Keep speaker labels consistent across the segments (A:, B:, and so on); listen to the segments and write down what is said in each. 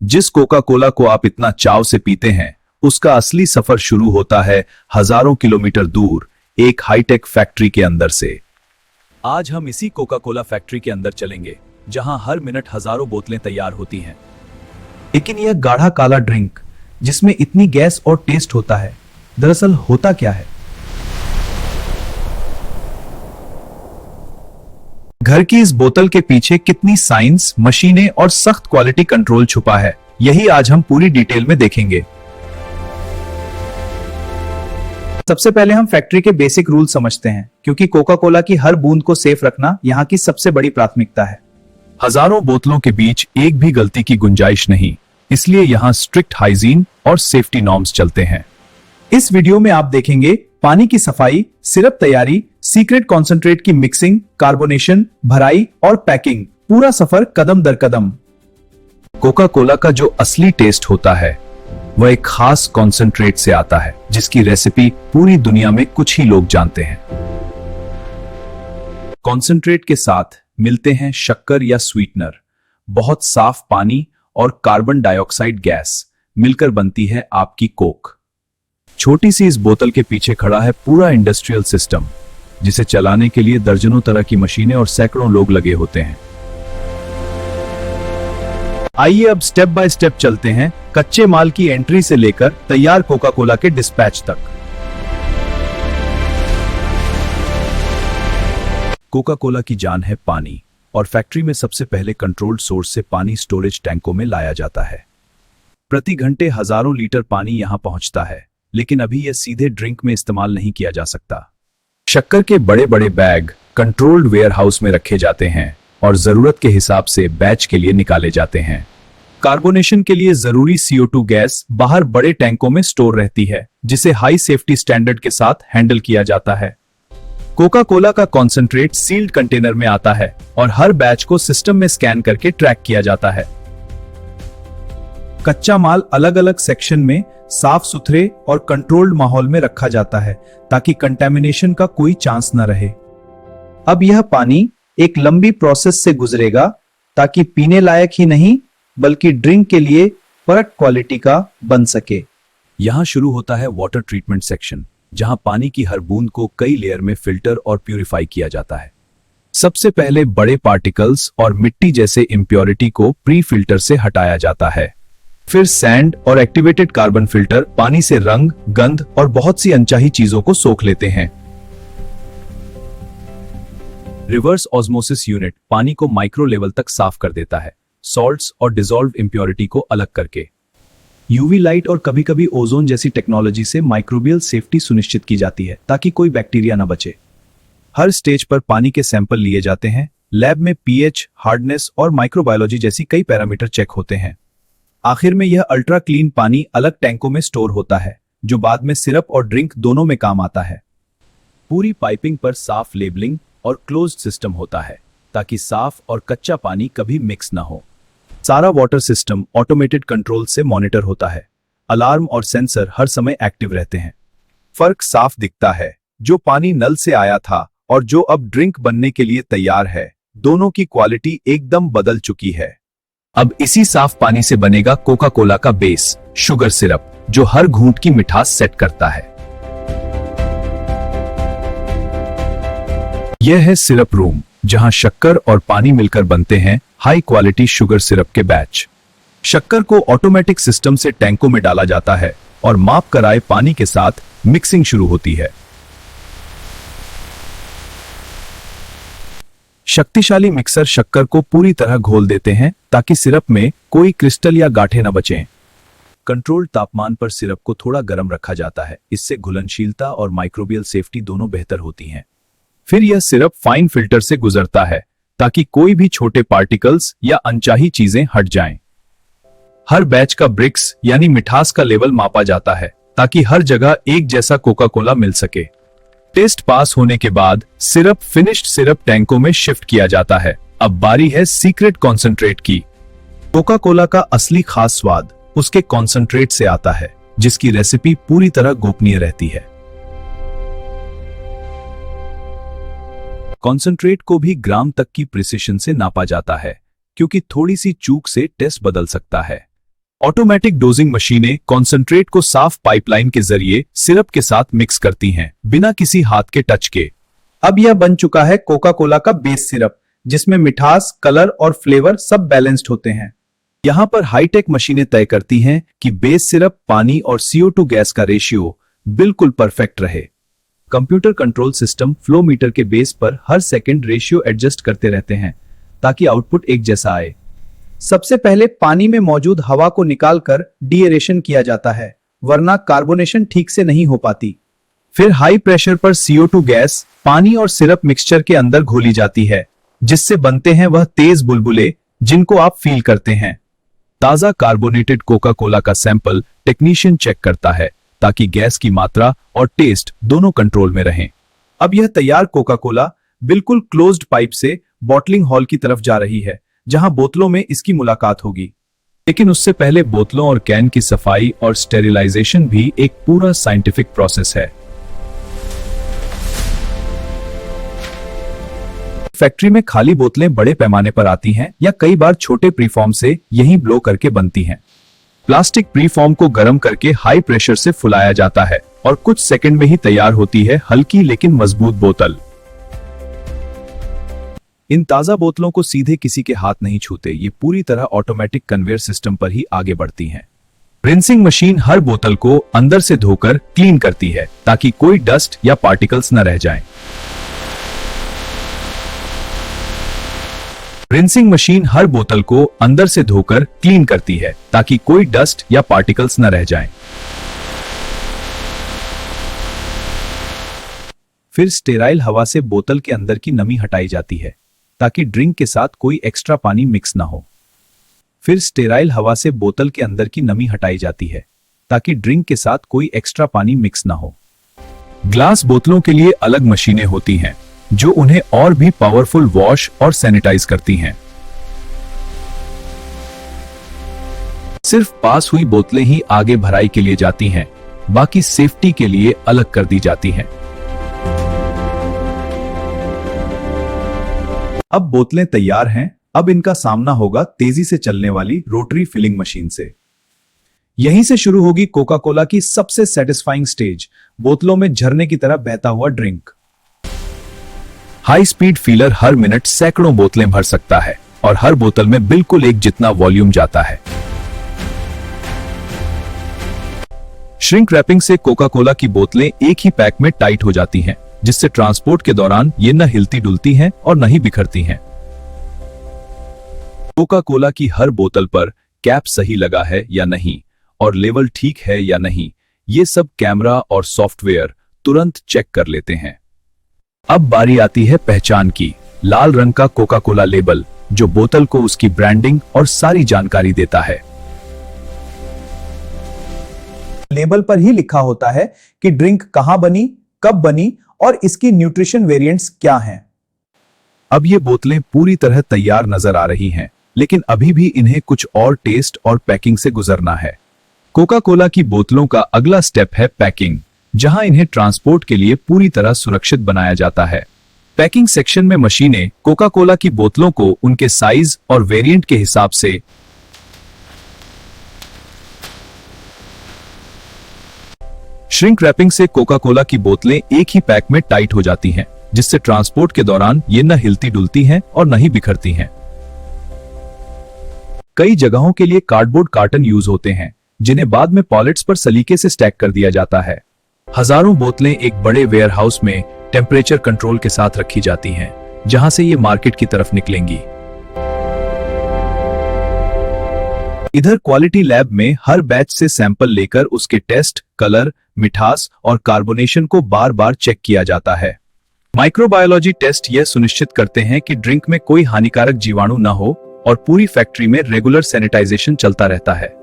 A: जिस Coca Cola को आप इतना चाव से पीते हैं, उसका असली सफर शुरू होता है हजारों किलोमीटर दूर एक हाईटेक फैक्ट्री के अंदर से। आज हम इसी कोका कोला फैक्ट्री के अंदर चलेंगे, जहां हर मिनट हजारों बोतलें तैयार होती हैं। लेकिन यह गाढ़ा काला ड्रिंक जिसमें इतनी गैस और टेस्ट होता है, दरअसल होता क्या है? घर की इस बोतल के पीछे कितनी साइंस, मशीनें और सख्त क्वालिटी कंट्रोल छुपा है, यही आज हम पूरी डिटेल में देखेंगे। सबसे पहले हम फैक्ट्री के बेसिक रूल समझते हैं, क्योंकि कोका कोला की हर बूंद को सेफ रखना यहाँ की सबसे बड़ी प्राथमिकता है। हजारों बोतलों के बीच एक भी गलती की गुंजाइश नहीं, इसलिए यहाँ स्ट्रिक्ट हाइजीन और सेफ्टी नॉर्म्स चलते हैं। इस वीडियो में आप देखेंगे पानी की सफाई, सिरप तैयारी, सीक्रेट कॉन्सेंट्रेट की मिक्सिंग, कार्बोनेशन, भराई और पैकिंग, पूरा सफर कदम दर कदम। कोका कोला का जो असली टेस्ट होता है वह एक खास कॉन्सेंट्रेट से आता है, जिसकी रेसिपी पूरी दुनिया में कुछ ही लोग जानते हैं। कॉन्सेंट्रेट के साथ मिलते हैं शक्कर या स्वीटनर, बहुत साफ पानी और कार्बन डाइऑक्साइड गैस, मिलकर बनती है आपकी कोक। छोटी सी इस बोतल के पीछे खड़ा है पूरा इंडस्ट्रियल सिस्टम, जिसे चलाने के लिए दर्जनों तरह की मशीनें और सैकड़ों लोग लगे होते हैं। आइए अब स्टेप बाय स्टेप चलते हैं, कच्चे माल की एंट्री से लेकर तैयार कोका कोला के डिस्पैच तक। कोका कोला की जान है पानी, और फैक्ट्री में सबसे पहले कंट्रोल्ड सोर्स से पानी स्टोरेज टैंकों में लाया जाता है। प्रति घंटे हजारों लीटर पानी यहां पहुंचता है, लेकिन अभी यह सीधे ड्रिंक में इस्तेमाल नहीं किया जा सकता। शक्कर के बड़े बड़े बैग कंट्रोल्ड वेयरहाउस में रखे जाते हैं और जरूरत के हिसाब से बैच के लिए निकाले जाते हैं। कार्बोनेशन के लिए जरूरी CO2 गैस बाहर बड़े टैंकों में स्टोर रहती है, जिसे हाई सेफ्टी स्टैंडर्ड के साथ हैंडल किया जाता है। कोका कोला का कॉन्सेंट्रेट सील्ड कंटेनर में आता है और हर बैच को सिस्टम में स्कैन करके ट्रैक किया जाता है। कच्चा माल अलग अलग सेक्शन में साफ सुथरे और कंट्रोल्ड माहौल में रखा जाता है, ताकि कंटेमिनेशन का कोई चांस न रहे। अब यह पानी एक लंबी प्रोसेस से गुजरेगा, ताकि पीने लायक ही नहीं बल्कि ड्रिंक के लिए परफेक्ट क्वालिटी का बन सके। यहां शुरू होता है वाटर ट्रीटमेंट सेक्शन, जहां पानी की हर बूंद को कई लेयर में फिल्टर और प्यूरिफाई किया जाता है। सबसे पहले बड़े पार्टिकल्स और मिट्टी जैसे इम्प्योरिटी को प्री फिल्टर से हटाया जाता है। फिर सैंड और एक्टिवेटेड कार्बन फिल्टर पानी से रंग, गंध और बहुत सी अनचाही चीजों को सोख लेते हैं। रिवर्स ऑस्मोसिस यूनिट पानी को माइक्रो लेवल तक साफ कर देता है, सॉल्ट्स और डिसॉल्व इंप्योरिटी को अलग करके। यूवी लाइट और कभी कभी ओजोन जैसी टेक्नोलॉजी से माइक्रोबियल सेफ्टी सुनिश्चित की जाती है, ताकि कोई बैक्टीरिया न बचे। हर स्टेज पर पानी के सैंपल लिए जाते हैं। लैब में पीएच, हार्डनेस और माइक्रोबायोलॉजी जैसी कई पैरामीटर चेक होते हैं। आखिर में यह अल्ट्रा क्लीन पानी अलग टैंकों में स्टोर होता है, जो बाद में सिरप और ड्रिंक दोनों में काम आता है। पूरी पाइपिंग पर साफ लेबलिंग और क्लोज्ड सिस्टम होता है, ताकि साफ और कच्चा पानी कभी मिक्स ना हो। सारा वाटर सिस्टम ऑटोमेटेड कंट्रोल से मॉनिटर होता है। अलार्म और सेंसर हर समय एक्टिव रहते हैं। फर्क साफ दिखता है, जो पानी नल से आया था और जो अब ड्रिंक बनने के लिए तैयार है, दोनों की क्वालिटी एकदम बदल चुकी है। अब इसी साफ पानी से बनेगा कोका कोला का बेस, शुगर सिरप, जो हर घूंट की मिठास सेट करता है। यह है सिरप रूम, जहां शक्कर और पानी मिलकर बनते हैं हाई क्वालिटी शुगर सिरप के बैच। शक्कर को ऑटोमेटिक सिस्टम से टैंकों में डाला जाता है और माप कर आए पानी के साथ मिक्सिंग शुरू होती है। शक्तिशाली मिक्सर शक्कर को पूरी तरह घोल देते हैं, ताकि सिरप में कोई क्रिस्टल या गांठें न बचें। कंट्रोल्ड तापमान पर सिरप को थोड़ा गर्म रखा जाता है, इससे घुलनशीलता और माइक्रोबियल सेफ्टी दोनों बेहतर होती हैं। फिर यह सिरप फाइन फिल्टर से गुजरता है, ताकि कोई भी छोटे पार्टिकल्स या अनचाही चीजें हट जाएं। हर बैच का ब्रिक्स यानी मिठास का लेवल मापा जाता है, ताकि हर जगह एक जैसा कोका कोला मिल सके। टेस्ट पास होने के बाद सिरप फिनिश्ड सिरप टैंकों में शिफ्ट किया जाता है। अब बारी है सीक्रेट कॉन्सेंट्रेट की। कोका कोला का असली खास स्वाद उसके कॉन्सेंट्रेट से आता है, जिसकी रेसिपी पूरी तरह गोपनीय रहती है। कॉन्सेंट्रेट को भी ग्राम तक की प्रिसिशन से नापा जाता है, क्योंकि थोड़ी सी चूक से टेस्ट बदल सकता है। ऑटोमेटिक डोजिंग मशीनें कॉन्सेंट्रेट को साफ पाइपलाइन के जरिए सिरप के साथ मिक्स करती हैं, बिना किसी हाथ के टच के।
B: अब यह बन चुका है कोका कोला का बेस सिरप, जिसमें मिठास, कलर और फ्लेवर सब बैलेंस्ड होते हैं।
A: यहाँ पर हाईटेक मशीनें तय करती हैं कि बेस सिरप, पानी और CO2 गैस का रेशियो बिल्कुल परफेक्ट रहे। Computer control system flow meter के बेस पर हर सेकंड रेशियो एडजस्ट करते रहते हैं ताकि आउटपुट एक जैसा आए।
B: सबसे पहले पानी में मौजूद हवा को निकालकर डीएरेशन किया जाता है, वरना कार्बोनेशन ठीक से नहीं हो पाती।
A: फिर हाई प्रेशर पर CO2 गैस पानी और सिरप मिक्सचर के अंदर घोली जाती है, जिससे बनते हैं वह तेज बुलबुले जिनको आप फील करते हैं। ताजा कार्बोनेटेड कोका कोला का सैंपल टेक्नीशियन चेक करता है ताकि गैस की मात्रा और टेस्ट दोनों कंट्रोल में रहें।
B: अब यह तैयार कोका कोला बिल्कुल क्लोज्ड पाइप से बॉटलिंग हॉल की तरफ जा रही है, जहां बोतलों में इसकी मुलाकात होगी।
A: लेकिन उससे पहले बोतलों और कैन की सफाई और स्टेरिलाइजेशन भी एक पूरा साइंटिफिक प्रोसेस है। फैक्ट्री में खाली बोतलें बड़े पैमाने पर आती हैं या कई बार छोटे प्रीफॉर्म से यहीं ब्लो करके बनती हैं। प्लास्टिक प्रीफॉर्म को गर्म करके हाई प्रेशर से फुलाया जाता है और कुछ सेकंड में ही तैयार होती है हल्की लेकिन मजबूत बोतल। इन ताजा बोतलों को सीधे किसी के हाथ नहीं छूते, ये पूरी तरह ऑटोमेटिक कन्वेयर सिस्टम पर ही आगे बढ़ती हैं। रिंसिंग मशीन हर बोतल को अंदर से धोकर क्लीन करती है ताकि कोई डस्ट या पार्टिकल्स न रह जाएं। रिंसिंग मशीन हर बोतल को अंदर से धोकर क्लीन करती है ताकि कोई डस्ट या पार्टिकल्स न रह जाएं। फिर स्टेराइल हवा से बोतल के अंदर की नमी हटाई जाती है ताकि ड्रिंक के साथ कोई एक्स्ट्रा पानी मिक्स ना हो। फिर स्टेराइल हवा से बोतल के अंदर की नमी हटाई जाती है ताकि ड्रिंक के साथ कोई एक्स्ट्रा पानी मिक्स ना हो। ग्लास बोतलों के लिए अलग मशीनें होती हैं जो उन्हें और भी पावरफुल वॉश और सैनिटाइज करती हैं। सिर्फ पास हुई बोतलें ही आगे भराई के लिए जाती हैं, बाकी सेफ्टी के लिए अलग कर दी जाती हैं।
B: अब बोतलें तैयार हैं, अब इनका सामना होगा तेजी से चलने वाली रोटरी फिलिंग मशीन से। यहीं से शुरू होगी कोका कोला की सबसे सेटिस्फाइंग स्टेज, बोतलों में झरने की तरह बहता हुआ ड्रिंक।
A: हाई स्पीड फीलर हर मिनट सैकड़ों बोतलें भर सकता है और हर बोतल में बिल्कुल एक जितना वॉल्यूम जाता है। श्रिंक रैपिंग से कोका कोला की बोतलें एक ही पैक में टाइट हो जाती हैं, जिससे ट्रांसपोर्ट के दौरान ये न हिलती डुलती हैं और न ही बिखरती हैं। कोका कोला की हर बोतल पर कैप सही लगा है या नहीं और लेवल ठीक है या नहीं, ये सब कैमरा और सॉफ्टवेयर तुरंत चेक कर लेते हैं। अब बारी आती है पहचान की। लाल रंग का कोका कोला लेबल जो बोतल को उसकी ब्रांडिंग और सारी जानकारी देता है।
B: लेबल पर ही लिखा होता है कि ड्रिंक कहां बनी, कब बनी और इसकी न्यूट्रिशन वेरिएंट्स क्या हैं।
A: अब ये बोतलें पूरी तरह तैयार नजर आ रही हैं, लेकिन अभी भी इन्हें कुछ और टेस्ट और पैकिंग से गुजरना है। कोका कोला की बोतलों का अगला स्टेप है पैकिंग, जहां इन्हें ट्रांसपोर्ट के लिए पूरी तरह सुरक्षित बनाया जाता है। पैकिंग सेक्शन में मशीनें कोका कोला की बोतलों को उनके साइज और वेरिएंट के हिसाब से श्रिंक रैपिंग से कोका कोला की बोतलें एक ही पैक में टाइट हो जाती हैं, जिससे ट्रांसपोर्ट के दौरान ये न हिलती डुलती हैं और न ही बिखरती हैं। कई जगहों के लिए कार्डबोर्ड कार्टन यूज होते हैं, जिन्हें बाद में पॉलेट्स पर सलीके से स्टैक कर दिया जाता है। हजारों बोतलें एक बड़े वेयरहाउस में टेम्परेचर कंट्रोल के साथ रखी जाती हैं, जहां से ये मार्केट की तरफ निकलेंगी। इधर क्वालिटी लैब में हर बैच से सैंपल लेकर उसके टेस्ट, कलर, मिठास और कार्बोनेशन को बार बार चेक किया जाता है। माइक्रोबायोलॉजी टेस्ट यह सुनिश्चित करते हैं कि ड्रिंक में कोई हानिकारक जीवाणु न हो और पूरी फैक्ट्री में रेगुलर सैनिटाइजेशन चलता रहता है।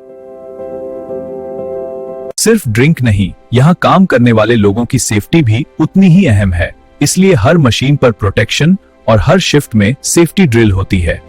A: सिर्फ ड्रिंक नहीं, यहाँ काम करने वाले लोगों की सेफ्टी भी उतनी ही अहम है, इसलिए हर मशीन पर प्रोटेक्शन और हर शिफ्ट में सेफ्टी ड्रिल होती है।